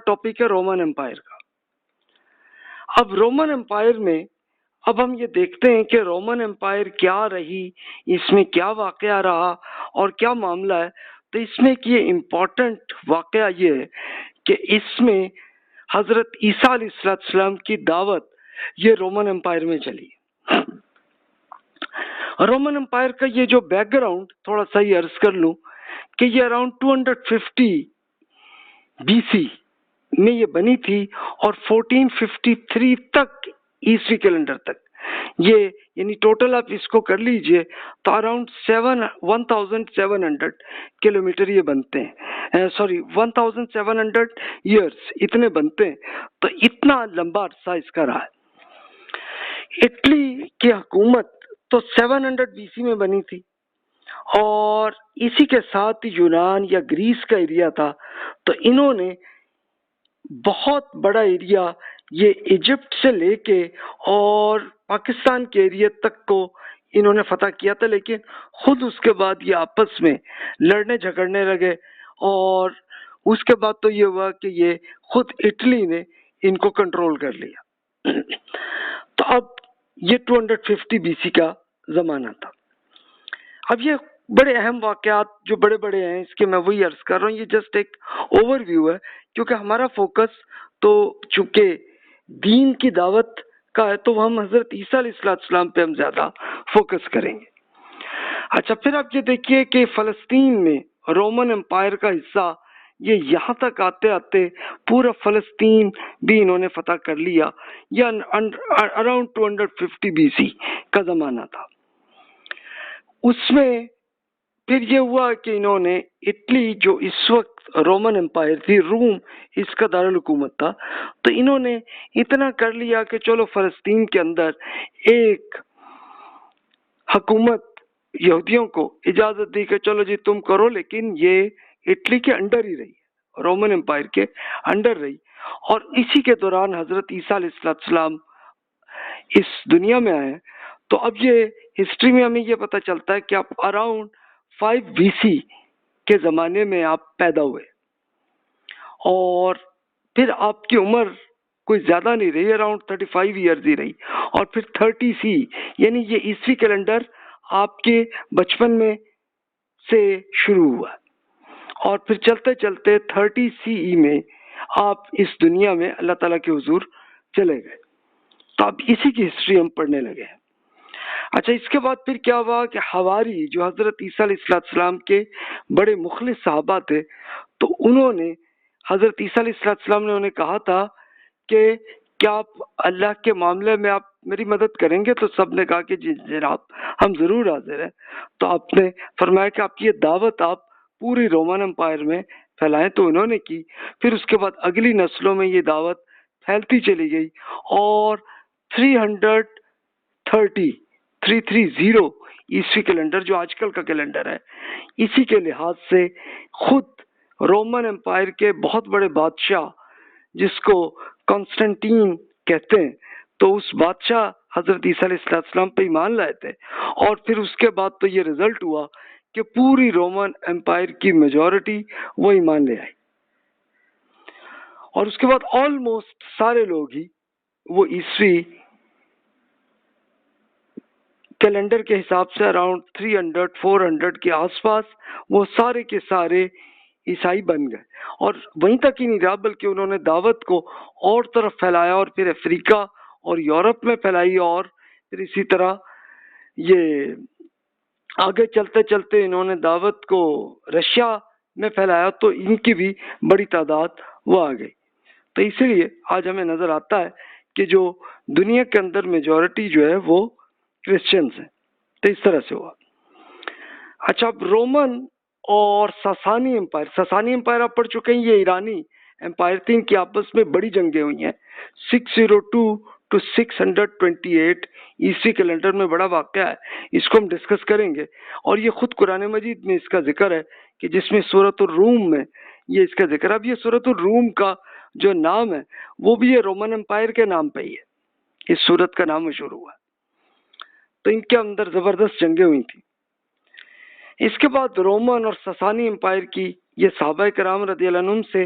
Topic ہے Roman umpire کا. اب رومن امپائر میں اب ہم یہ دیکھتے ہیں کہ رومن امپائر کیا رہی، اس میں کیا واقعہ رہا اور کیا معاملہ ہے. تو اس میں ایک یہ امپورٹنٹ واقعہ یہ ہے کہ اس میں حضرت عیسیٰ علیہ السلام کی دعوت یہ رومن امپائر میں چلی. رومن امپائر کا یہ جو بیک گراؤنڈ تھوڑا سا یہ عرض کر لوں کہ یہ اراؤنڈ 250 بی سی میں یہ بنی تھی اور 1453 تک عیسوی کیلنڈر تک یہ یعنی ٹوٹل آپ اس کو کر لیجئے تو اراؤنڈ 1700 کلومیٹر یہ بنتے ہیں، 1700 ایئرس اتنے بنتے ہیں. تو اتنا لمبا عرصہ اس کا رہا ہے. اٹلی کی حکومت تو 700 بی سی میں بنی تھی اور اسی کے ساتھ یونان یا گریس کا ایریا تھا. تو انہوں نے بہت بڑا ایریا یہ ایجپٹ سے لے کے اور پاکستان کے ایریا تک کو انہوں نے فتح کیا تھا، لیکن خود اس کے بعد یہ آپس میں لڑنے جھگڑنے لگے اور اس کے بعد تو یہ ہوا کہ یہ خود اٹلی نے ان کو کنٹرول کر لیا. تو اب یہ 250 بی سی کا زمانہ تھا. اب یہ بڑے اہم واقعات جو بڑے بڑے ہیں اس کے میں وہی عرض کر رہا ہوں، یہ جسٹ ایک اوور ویو ہے کیونکہ ہمارا فوکس تو چونکہ دین کی دعوت کا ہے تو ہم حضرت عیسیٰ علیہ السلام پہ ہم زیادہ فوکس کریں گے. اچھا، پھر آپ یہ دیکھیے کہ فلسطین میں رومن امپائر کا حصہ یہ یہاں تک آتے آتے پورا فلسطین بھی انہوں نے فتح کر لیا. یہ اراؤنڈ 250 بی سی کا زمانہ تھا. اس میں پھر یہ ہوا کہ انہوں نے اٹلی جو اس وقت رومن امپائر تھی، روم اس کا دارالحکومت تھا، تو انہوں نے اتنا کر لیا کہ چلو فلسطین کے اندر ایک حکومت یہودیوں کو اجازت دی کہ چلو جی تم کرو، لیکن یہ اٹلی کے انڈر ہی رہی، رومن امپائر کے انڈر رہی. اور اسی کے دوران حضرت عیسیٰ علیہ السلام اس دنیا میں آئے. تو اب یہ ہسٹری میں ہمیں یہ پتہ چلتا ہے کہ آپ اراؤنڈ 5 بی سی کے زمانے میں آپ پیدا ہوئے اور پھر آپ کی عمر کوئی زیادہ نہیں رہی، اراؤنڈ 35 ایئرز ہی رہی. اور پھر 30 سی یعنی یہ عیسوی کیلنڈر آپ کے بچپن میں سے شروع ہوا اور پھر چلتے چلتے 30 سی ای میں آپ اس دنیا میں اللہ تعالیٰ کے حضور چلے گئے. تو اب اسی کی ہسٹری ہم پڑھنے لگے ہیں. اچھا، اس کے بعد پھر کیا ہوا کہ حواری جو حضرت عیسیٰ علیہ السلام کے بڑے مخلص صحابہ تھے، تو انہوں نے حضرت عیسیٰ علیہ السلام نے انہیں کہا تھا کہ کیا آپ اللہ کے معاملے میں آپ میری مدد کریں گے؟ تو سب نے کہا کہ جی جناب ہم ضرور حاضر ہیں. تو آپ نے فرمایا کہ آپ کی یہ دعوت آپ پوری رومن امپائر میں پھیلائیں. تو انہوں نے کی. پھر اس کے بعد اگلی نسلوں میں یہ دعوت پھیلتی چلی گئی اور 330 عیسوی کیلنڈر جو آج کل کا کیلنڈر ہے، اسی کے لحاظ سے خود رومن امپائر کے بہت بڑے بادشاہ جس کو کانسٹنٹین کہتے ہیں، تو اس بادشاہ حضرت عیسیٰ علیہ السلام پہ ایمان لائے تھے. اور پھر اس کے بعد تو یہ رزلٹ ہوا کہ پوری رومن امپائر کی میجورٹی وہ ایمان لے آئی اور اس کے بعد آلموسٹ سارے لوگ ہی وہ عیسوی کیلنڈر کے حساب سے اراؤنڈ 300-400 کے آس پاس وہ سارے کے سارے عیسائی بن گئے. اور وہیں تک ہی نہیں رہا بلکہ انہوں نے دعوت کو اور طرف پھیلایا اور پھر افریقہ اور یورپ میں پھیلائی اور پھر اسی طرح یہ آگے چلتے چلتے انہوں نے دعوت کو رشیا میں پھیلایا. تو ان کی بھی بڑی تعداد وہ آ گئی. تو اسی لیے آج ہمیں نظر آتا ہے کہ جو دنیا کے اندر میجورٹی جو ہے وہ کرسچنز ہیں. تو اس طرح سے ہوا. اچھا، اب رومن اور ساسانی امپائر آپ پڑھ چکے ہیں. یہ ایرانی امپائر تھی، ان کی آپس میں بڑی جنگیں ہوئی ہیں. 602 to 628 عیسوی کیلنڈر میں بڑا واقعہ ہے، اس کو ہم ڈسکس کریں گے. اور یہ خود قرآن مجید میں اس کا ذکر ہے کہ جس میں سورۃ الروم میں یہ اس کا ذکر ہے. اب یہ سورۃ الروم کا جو نام ہے وہ بھی یہ رومن امپائر کے نام پہ ہی ہے، اس سورت کا نام مشہور ہوا. تو ان کے اندر زبردست جنگیں ہوئی تھیں. اس کے بعد رومن اور ساسانی امپائر کی یہ صحابہ کرام رضی اللہ عنہم سے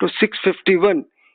to 651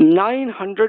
900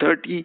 30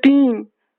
3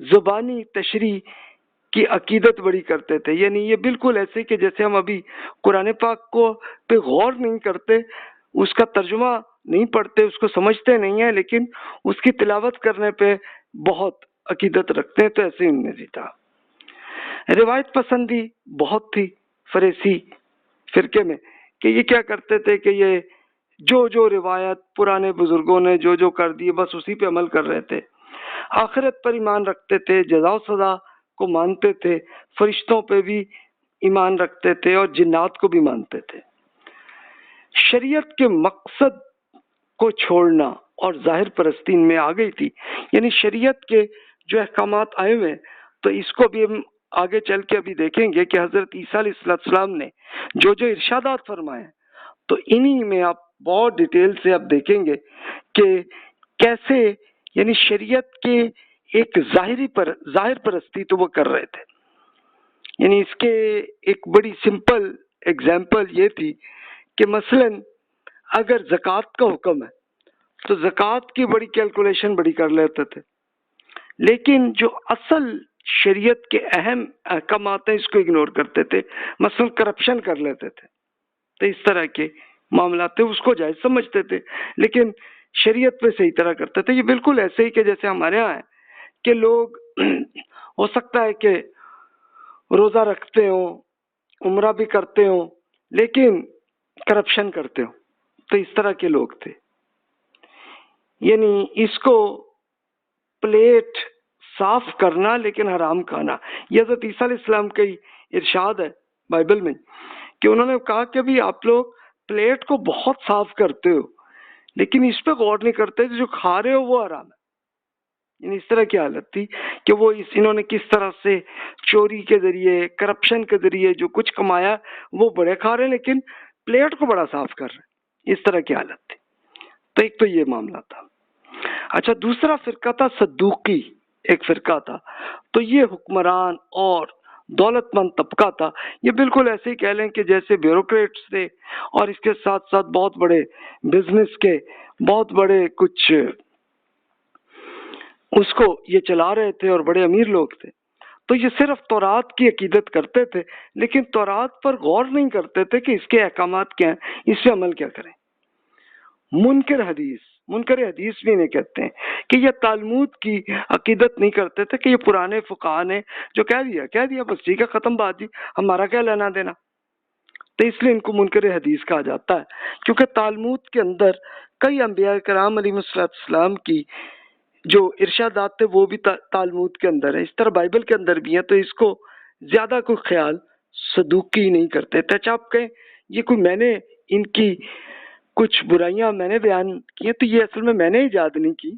زبانی تشریح کی عقیدت بڑی کرتے تھے. یعنی یہ بالکل ایسے کہ جیسے ہم ابھی قرآن پاک کو پہ غور نہیں کرتے، اس کا ترجمہ نہیں پڑھتے، اس کو سمجھتے نہیں ہیں، لیکن اس کی تلاوت کرنے پہ بہت عقیدت رکھتے ہیں. تو ایسے ان میں بھی تھا. روایت پسندی بہت تھی فریسی فرقے میں، کہ یہ کیا کرتے تھے کہ یہ جو روایت پرانے بزرگوں نے جو کر دی بس اسی پہ عمل کر رہے تھے. آخرت پر ایمان رکھتے تھے، جزا و سزا کو مانتے تھے، فرشتوں پہ بھی ایمان رکھتے تھے اور جنات کو بھی مانتے تھے. شریعت کے مقصد کو چھوڑنا اور ظاہر پرستی میں آ گئی تھی. یعنی شریعت کے جو احکامات آئے ہوئے تو اس کو بھی ہم آگے چل کے ابھی دیکھیں گے کہ حضرت عیسیٰ علیہ السلام نے جو ارشادات فرمائے تو انہی میں آپ بہت ڈیٹیل سے آپ دیکھیں گے کہ کیسے یعنی شریعت کے ایک ظاہر پرستی تو وہ کر رہے تھے. یعنی اس کے ایک بڑی سمپل اگزامپل یہ تھی کہ مثلا اگر زکوٰۃ کا حکم ہے تو زکوٰۃ کی بڑی کیلکولیشن بڑی کر لیتے تھے، لیکن جو اصل شریعت کے اہم احکامات ہیں اس کو اگنور کرتے تھے. مثلا کرپشن کر لیتے تھے. تو اس طرح کے معاملات تھے، اس کو جائز سمجھتے تھے لیکن شریعت پہ صحیح طرح کرتے تھے. یہ بالکل ایسے ہی کہ جیسے ہمارے یہاں ہے کہ لوگ ہو سکتا ہے کہ روزہ رکھتے ہوں، عمرہ بھی کرتے ہوں، لیکن کرپشن کرتے ہوں. تو اس طرح کے لوگ تھے. یعنی اس کو پلیٹ صاف کرنا لیکن حرام کھانا، یہ حضرت عیسیٰ علیہ السلام کا ہی ارشاد ہے بائبل میں کہ انہوں نے کہا کہ بھی آپ لوگ پلیٹ کو بہت صاف کرتے ہو لیکن اس پہ غور نہیں کرتے جو کھا رہے ہو وہ حرام ہے. یعنی اس طرح کی حالت تھی کہ وہ انہوں نے کس طرح سے چوری کے ذریعے، کرپشن کے ذریعے جو کچھ کمایا وہ بڑے کھا رہے ہیں لیکن پلیٹ کو بڑا صاف کر رہے ہیں. اس طرح کی حالت تھی. تو ایک تو یہ معاملہ تھا. اچھا، دوسرا فرقہ تھا صدوقی، ایک فرقہ تھا. تو یہ حکمران اور دولت مند طبقہ تھا. یہ بالکل ایسے ہی کہہ لیں کہ جیسے بیوروکریٹس تھے اور اس کے ساتھ ساتھ بہت بڑے بزنس کے بہت بڑے کچھ اس کو یہ چلا رہے تھے اور بڑے امیر لوگ تھے. تو یہ صرف تورات کی عقیدت کرتے تھے لیکن تورات پر غور نہیں کرتے تھے کہ اس کے احکامات کیا ہیں، اس سے عمل کیا کریں. منکر حدیث بھی نہیں کہتے ہیں کہ یہ تالمود کی عقیدت نہیں کرتے تھے کہ یہ پرانے فقہا نے جو کہہ دیا بس ٹھیک ہے، ختم بات جی، ہمارا کیا لینا دینا. تو اس لیے ان کو منکر حدیث کہا جاتا ہے کیونکہ تالمود کے اندر کئی انبیاء کرام علیہ السلام کی جو ارشادات تھے وہ بھی تالمود کے اندر ہے، اس طرح بائبل کے اندر بھی ہیں. تو اس کو زیادہ کوئی خیال صدوقی نہیں کرتے تھے. اچھا، آپ کہیں یہ کوئی میں نے ان کی کچھ برائیاں میں نے بیان کی ہیں، تو یہ اصل میں نے ایجاد نہیں کی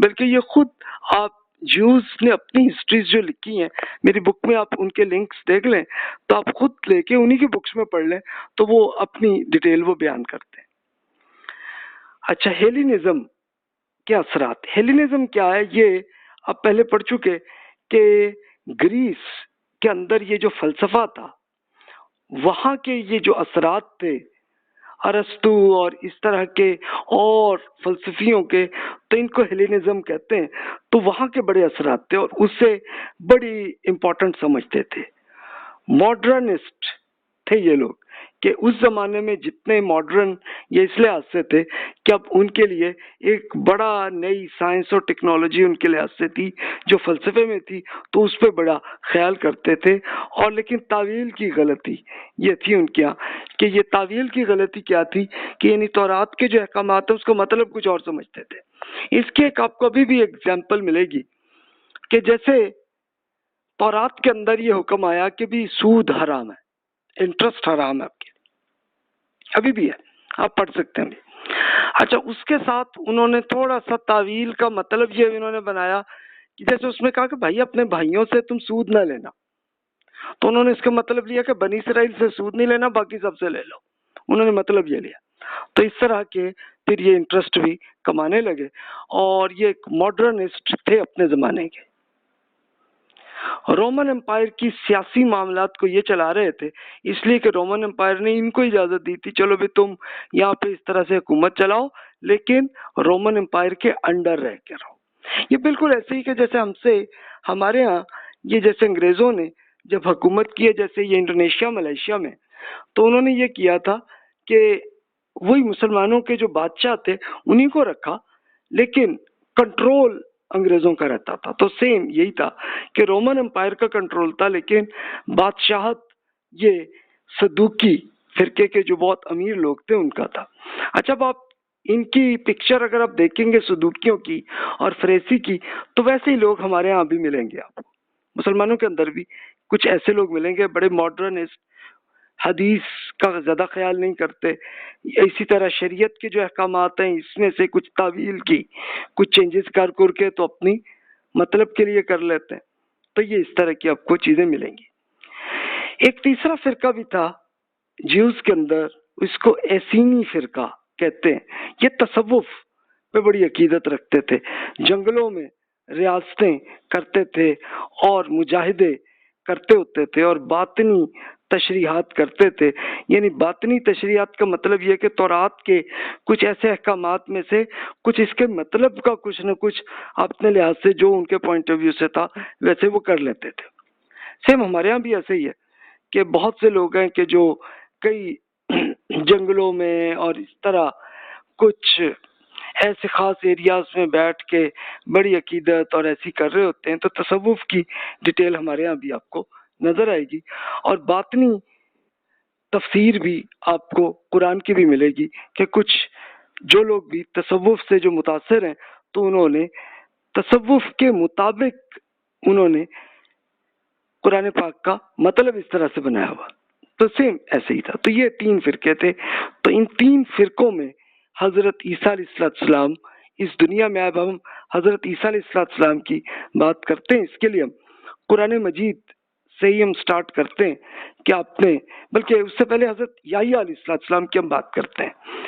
بلکہ یہ خود آپ جیوز نے اپنی ہسٹریز جو لکھی ہیں میری بک میں، آپ ان کے لنکس دیکھ لیں تو آپ خود لے کے انہی کی بکس میں پڑھ لیں تو وہ اپنی ڈیٹیل وہ بیان کرتے ہیں. اچھا، ہیلینزم کے اثرات. ہیلینزم کیا ہے یہ آپ پہلے پڑھ چکے کہ گریس کے اندر یہ جو فلسفہ تھا وہاں کے یہ جو اثرات تھے ارسطو اور اس طرح کے اور فلسفیوں کے، تو ان کو ہیلینزم کہتے ہیں. تو وہاں کے بڑے اثرات تھے اور اس سے بڑی امپورٹنٹ سمجھتے تھے. ماڈرنسٹ تھے یہ لوگ کہ اس زمانے میں جتنے ماڈرن یہ اس لحاظ سے تھے کہ اب ان کے لیے ایک بڑا نئی سائنس اور ٹیکنالوجی ان کے لحاظ سے تھی جو فلسفے میں تھی تو اس پہ بڑا خیال کرتے تھے. اور لیکن تعویل کی غلطی یہ تھی ان کے یہاں کہ یہ تعویل کی غلطی کیا تھی کہ یعنی تورات کے جو احکامات ہیں اس کا مطلب کچھ اور سمجھتے تھے. اس کی ایک آپ کو ابھی بھی ایگزامپل ملے گی کہ جیسے تورات کے اندر یہ حکم آیا کہ بھی سود حرام ہے، انٹرسٹ حرام ہے، آپ کے ابھی بھی ہے، آپ پڑھ سکتے ہیں. اچھا، اس کے ساتھ انہوں نے تھوڑا سا تعویل کا مطلب یہ انہوں نے بنایا کہ جیسے اس میں کہا کہ بھائی اپنے بھائیوں سے تم سود نہ لینا، تو انہوں نے اس کا مطلب لیا کہ بنی اسرائیل سے سود نہیں لینا، باقی سب سے لے لو. انہوں نے مطلب یہ لیا. تو اس طرح کے پھر یہ انٹرسٹ بھی کمانے لگے اور یہ ایک ماڈرنسٹ تھے اپنے زمانے کے. رومن امپائر کی سیاسی معاملات کو یہ چلا رہے تھے اس لیے کہ رومن امپائر نے ان کو اجازت دی تھی چلو بھی تم یہاں پہ اس طرح سے حکومت چلاؤ لیکن رومن امپائر کے انڈر رہ کے رہو. یہ بالکل ایسے ہی کہ جیسے ہم سے ہمارے ہاں یہ جیسے انگریزوں نے جب حکومت کی ہے جیسے یہ انڈونیشیا ملیشیا میں، تو انہوں نے یہ کیا تھا کہ وہی مسلمانوں کے جو بادشاہ تھے انہی کو رکھا، لیکن کنٹرول انگریزوں کا رہتا تھا. تو سیم یہی تھا کہ رومن امپائر کا کنٹرول تھا، لیکن بادشاہت یہ صدوقی فرقے کے جو بہت امیر لوگ تھے ان کا تھا. اچھا اب آپ ان کی پکچر اگر آپ دیکھیں گے صدوقیوں کی اور فریسی کی، تو ویسے ہی لوگ ہمارے ہاں بھی ملیں گے. آپ کو مسلمانوں کے اندر بھی کچھ ایسے لوگ ملیں گے بڑے ماڈرنسٹ، حدیث کا زیادہ خیال نہیں کرتے. اسی طرح شریعت کے جو احکامات ہیں اس میں سے کچھ تعویل کی کچھ چینجز کر کے تو اپنی مطلب کے لیے کر لیتے ہیں. تو یہ اس طرح کی آپ کو چیزیں ملیں گی. ایک تیسرا فرقہ بھی تھا جیوز کے اندر، اس کو ایسینی فرقہ کہتے ہیں. یہ تصوف پہ بڑی عقیدت رکھتے تھے، جنگلوں میں ریاستیں کرتے تھے اور مجاہدے کرتے ہوتے تھے اور باطنی تشریحات کرتے تھے. یعنی باطنی تشریحات کا مطلب یہ کہ تورات کے کچھ ایسے احکامات میں سے کچھ اس کے مطلب کا کچھ نہ کچھ اپنے لحاظ سے جو ان کے پوائنٹ آف ویو سے تھا ویسے وہ کر لیتے تھے. سیم ہمارے ہاں بھی ایسے ہی ہے کہ بہت سے لوگ ہیں کہ جو کئی جنگلوں میں اور اس طرح کچھ ایسے خاص ایریاز میں بیٹھ کے بڑی عقیدت اور ایسی کر رہے ہوتے ہیں. تو تصوف کی ڈیٹیل ہمارے یہاں بھی آپ کو نظر آئے گی، اور باطنی تفسیر بھی آپ کو قرآن کی بھی ملے گی کہ کچھ جو لوگ بھی تصوف سے جو متاثر ہیں تو انہوں نے تصوف کے مطابق انہوں نے قرآن پاک کا مطلب اس طرح سے بنایا ہوا. تو سیم ایسے ہی تھا. تو یہ تین فرقے تھے. تو ان تین فرقوں میں حضرت عیسیٰ علیہ السلام اس دنیا میں، اب ہم حضرت عیسیٰ علیہ السلام کی بات کرتے ہیں، اس کے لیے ہم قرآن مجید سے ہی ہم سٹارٹ کرتے ہیں کہ آپ نے، بلکہ اس سے پہلے حضرت یحییٰ علیہ السلام کی ہم بات کرتے ہیں.